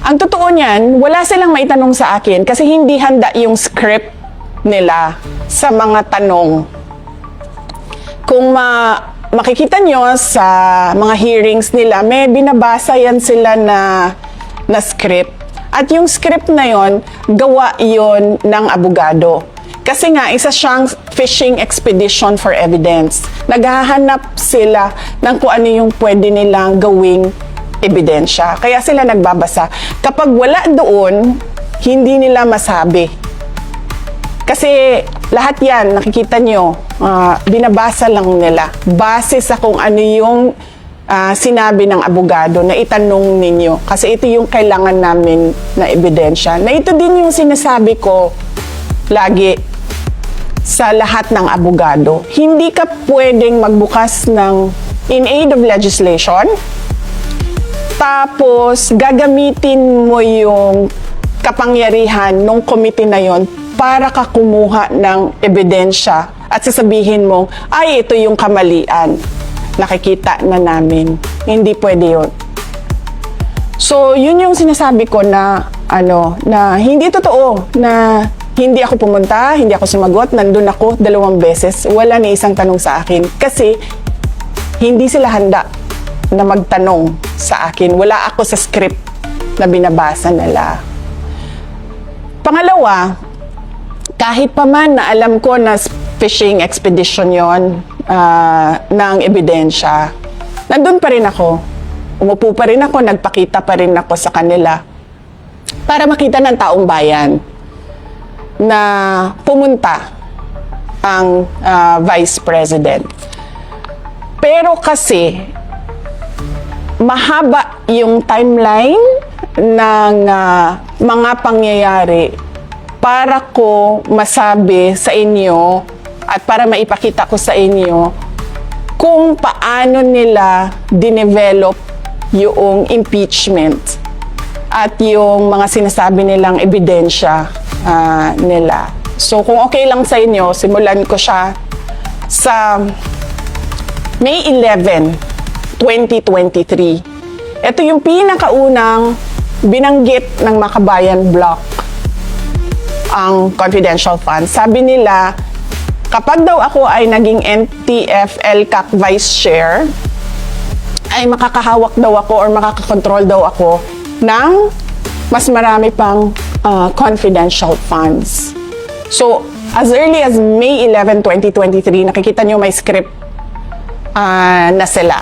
Ang totoo niyan, wala silang maitanong sa akin kasi hindi handa yung script nila sa mga tanong. Kung makikita nyo sa mga hearings nila, may binabasa yan sila na script. At yung script na yon, gawa yon ng abogado. Kasi nga, isa siyang fishing expedition for evidence. Naghahanap sila ng kung ano yung pwede nilang gawing ebidensya. Kaya sila nagbabasa. Kapag wala doon, hindi nila masabi. Kasi lahat yan, nakikita nyo, binabasa lang nila. Base sa kung ano yung sinabi ng abogado na itanong ninyo. Kasi ito yung kailangan namin na ebidensya. Na ito din yung sinasabi ko lagi sa lahat ng abogado. Hindi ka pwedeng magbukas ng in aid of legislation, tapos gagamitin mo yung kapangyarihan ng committee na yon para ka kumuha ng ebidensya at sasabihin mo, ay, ito yung kamalian. Nakikita na namin. Hindi pwede yun. So, yun yung sinasabi ko na, na hindi totoo na hindi ako pumunta, hindi ako sumagot, nandun ako 2 beses, wala ni isang tanong sa akin. Kasi, hindi sila handa na magtanong sa akin. Wala ako sa script na binabasa nila. Pangalawa, kahit pa man na alam ko na fishing expedition yon ng ebidensya, nandun pa rin ako. Umupo pa rin ako, nagpakita pa rin ako sa kanila para makita ng taong bayan na pumunta ang Vice President. Pero kasi, mahaba yung timeline ng mga pangyayari para ko masabi sa inyo at para maipakita ko sa inyo kung paano nila dinevelop yung impeachment at yung mga sinasabi nilang ebidensya nila. So kung okay lang sa inyo, simulan ko siya sa May 11, 2023. Ito yung pinakaunang binanggit ng Makabayan Block ang confidential funds. Sabi nila, kapag daw ako ay naging NTF-ELCAC Vice Chair, ay makakahawak daw ako or makakakontrol daw ako ng mas marami pang confidential funds. So, as early as May 11, 2023, nakikita nyo may script na sila.